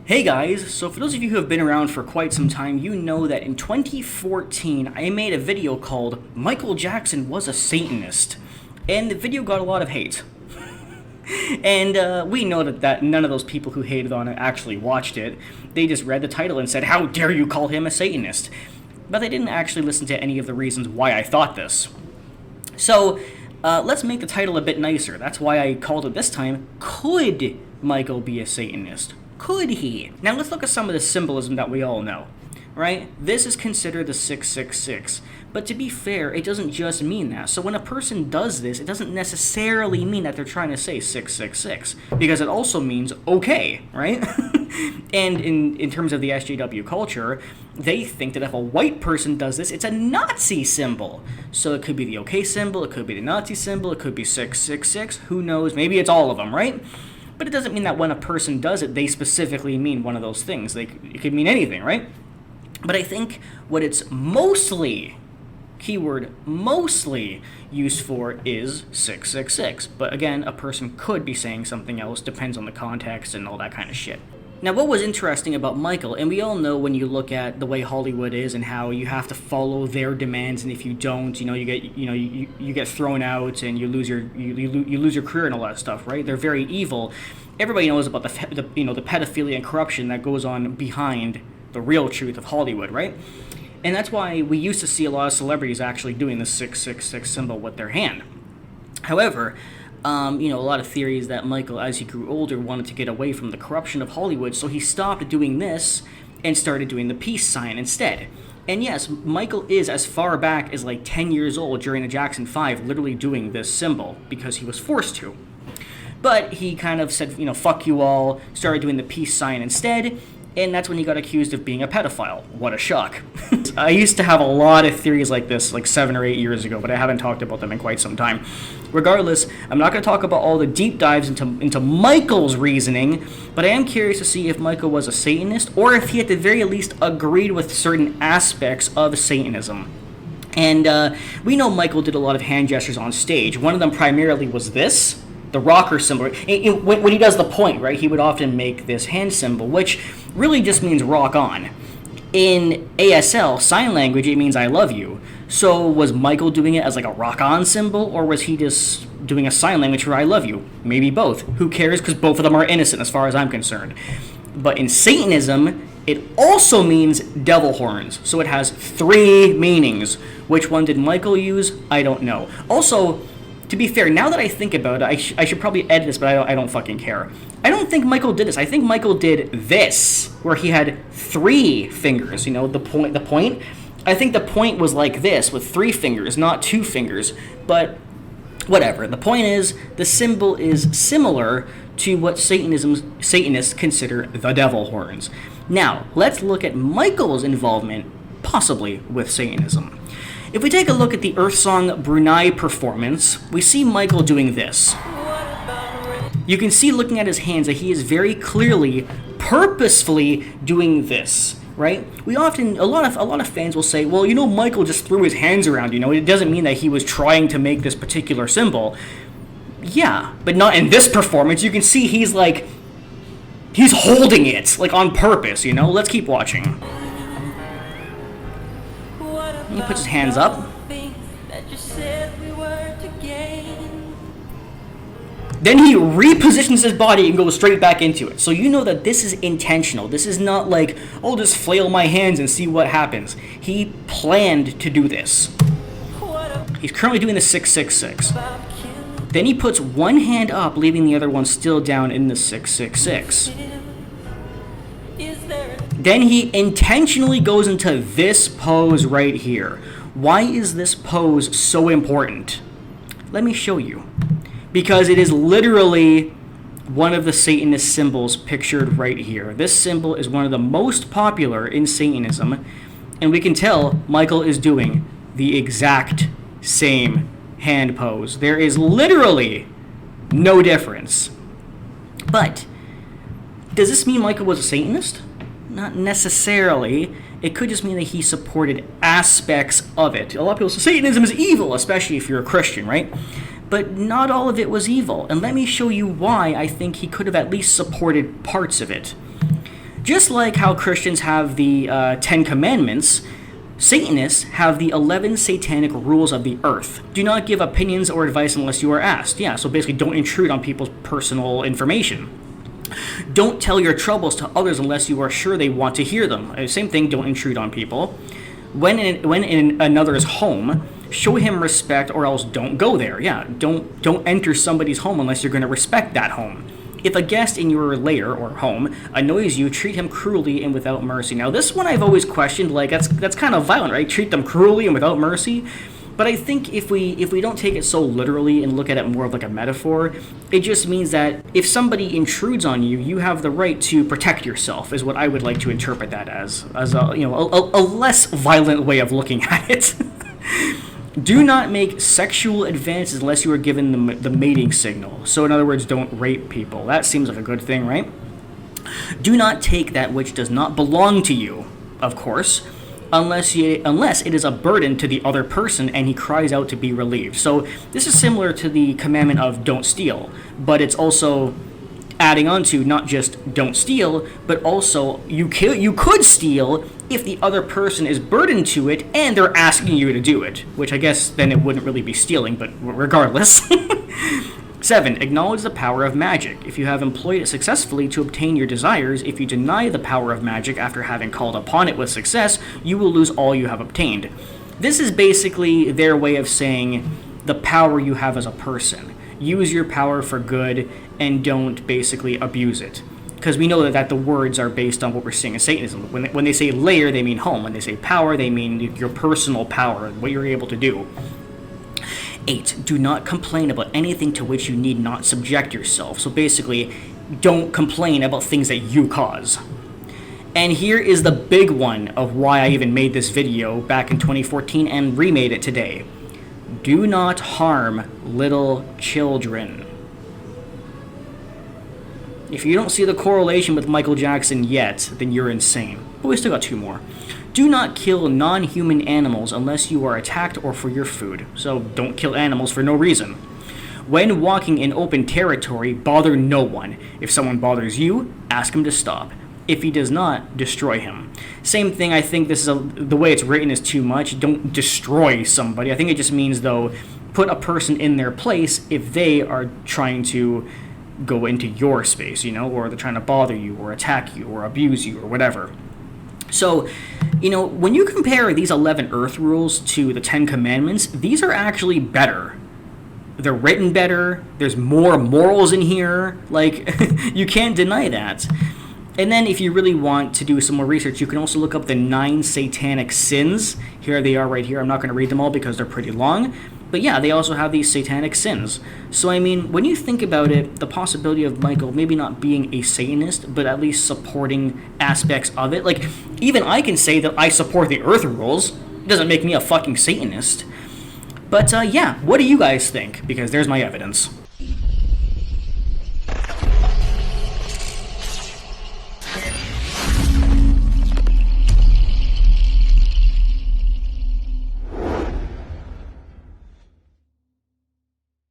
Hey guys, so for those of you who have been around for quite some time, you know that in 2014 I made a video called Michael Jackson Was a Satanist, and the video got a lot of hate. And we know that none of those people who hated on it actually watched it. They just read the title and said, "How dare you call him a Satanist?" But they didn't actually listen to any of the reasons why I thought this. So let's make the title a bit nicer. That's why I called it this time, Could Michael Be a Satanist? Could he? Now let's look at some of the symbolism that we all know, right? This is considered the 666. But to be fair, it doesn't just mean that. So when a person does this, it doesn't necessarily mean that they're trying to say 666, because it also means okay, right? And in terms of the SJW culture, they think that if a white person does this, it's a Nazi symbol. So it could be the okay symbol, it could be the Nazi symbol, it could be 666, who knows? Maybe it's all of them, right? But it doesn't mean that when a person does it, they specifically mean one of those things. It could mean anything, right? But I think what it's mostly, keyword mostly, used for is 666. But again, a person could be saying something else, depends on the context and all that kind of shit. Now, what was interesting about Michael, and we all know when you look at the way Hollywood is and how you have to follow their demands, and if you don't, you get thrown out and you lose your career and all that stuff, right? They're very evil. Everybody knows about the pedophilia and corruption that goes on behind the real truth of Hollywood, right? And that's why we used to see a lot of celebrities actually doing the 666 symbol with their hand. However, a lot of theories that Michael, as he grew older, wanted to get away from the corruption of Hollywood, so he stopped doing this and started doing the peace sign instead. And yes, Michael is as far back as like 10 years old during the Jackson 5 literally doing this symbol because he was forced to. But he kind of said, fuck you all, started doing the peace sign instead, and that's when he got accused of being a pedophile. What a shock. I used to have a lot of theories like this like 7 or 8 years ago, but I haven't talked about them in quite some time. Regardless, I'm not going to talk about all the deep dives into Michael's reasoning, but I am curious to see if Michael was a Satanist, or if he at the very least agreed with certain aspects of Satanism. And we know Michael did a lot of hand gestures on stage. One of them primarily was this, the rocker symbol. When he does the point, right, he would often make this hand symbol, which really just means rock on. In ASL, sign language, it means I love you. So was Michael doing it as like a rock on symbol, or was he just doing a sign language for I love you? Maybe both. Who cares, because both of them are innocent as far as I'm concerned. But in Satanism, it also means devil horns. So it has 3 meanings. Which one did Michael use? I don't know. Also, to be fair, now that I think about it, I should probably edit this, but I don't fucking care. I don't think Michael did this. I think Michael did this, where he had 3 fingers, the point. I think the point was like this, with 3 fingers, not 2 fingers. But whatever. The point is, the symbol is similar to what Satanists consider the devil horns. Now, let's look at Michael's involvement, possibly, with Satanism. If we take a look at the Earth Song Brunei performance, we see Michael doing this. You can see, looking at his hands, that he is very clearly, purposefully doing this, right? A lot of fans will say, well, Michael just threw his hands around, it doesn't mean that he was trying to make this particular symbol. Yeah, but not in this performance. You can see he's holding it, like on purpose, Let's keep watching. He puts his hands up. Then he repositions his body and goes straight back into it. So you know that this is intentional. This is not like, oh, just flail my hands and see what happens. He planned to do this. He's currently doing the 666. Then he puts one hand up, leaving the other one still down in the 666. Then he intentionally goes into this pose right here. Why is this pose so important? Let me show you. Because it is literally one of the Satanist symbols pictured right here. This symbol is one of the most popular in Satanism, and we can tell Michael is doing the exact same hand pose. There is literally no difference. But does this mean Michael was a Satanist? Not necessarily. It could just mean that he supported aspects of it. A lot of people say Satanism is evil, especially if you're a Christian, right? But not all of it was evil. And let me show you why I think he could have at least supported parts of it. Just like how Christians have the 10 Commandments, Satanists have the 11 satanic rules of the earth. Do not give opinions or advice unless you are asked. Yeah, so basically don't intrude on people's personal information. Don't tell your troubles to others unless you are sure they want to hear them. Same thing, don't intrude on people. When in another's home, show him respect or else don't go there. Yeah, don't enter somebody's home unless you're going to respect that home. If a guest in your lair or home annoys you, treat him cruelly and without mercy. Now, this one I've always questioned, like, that's kind of violent, right? Treat them cruelly and without mercy. But I think if we don't take it so literally and look at it more of like a metaphor, it just means that if somebody intrudes on you, you have the right to protect yourself, is what I would like to interpret that as a less violent way of looking at it. Do not make sexual advances unless you are given the mating signal. So in other words, don't rape people. That seems like a good thing, right? Do not take that which does not belong to you, of course, unless it is a burden to the other person and he cries out to be relieved. So this is similar to the commandment of don't steal, but it's also adding on to not just don't steal, but also you could steal if the other person is burdened to it and they're asking you to do it, which I guess then it wouldn't really be stealing, but regardless. 7. Acknowledge the power of magic. If you have employed it successfully to obtain your desires, if you deny the power of magic after having called upon it with success, you will lose all you have obtained. This is basically their way of saying the power you have as a person. Use your power for good and don't basically abuse it. Because we know that the words are based on what we're seeing in Satanism. When they say lair, they mean home. When they say power, they mean your personal power, what you're able to do. 8. Do not complain about anything to which you need not subject yourself. So basically, don't complain about things that you cause. And here is the big one of why I even made this video back in 2014 and remade it today. Do not harm little children. If you don't see the correlation with Michael Jackson yet, then you're insane. But we still got 2 more. Do not kill non-human animals unless you are attacked or for your food. So don't kill animals for no reason. When walking in open territory, bother no one. If someone bothers you, ask him to stop. If he does not, destroy him. Same thing, I think this is the way it's written is too much. Don't destroy somebody. I think it just means, though, put a person in their place if they are trying to go into your space, or they're trying to bother you or attack you or abuse you or whatever. So, when you compare these 11 Earth rules to the 10 Commandments, these are actually better. They're written better. There's more morals in here. Like, you can't deny that. And then if you really want to do some more research, you can also look up the 9 satanic sins. Here they are right here. I'm not going to read them all because they're pretty long. But yeah, they also have these satanic sins. So I mean, when you think about it, the possibility of Michael maybe not being a Satanist, but at least supporting aspects of it. Like, even I can say that I support the Earth rules. It doesn't make me a fucking Satanist. But yeah, what do you guys think? Because there's my evidence.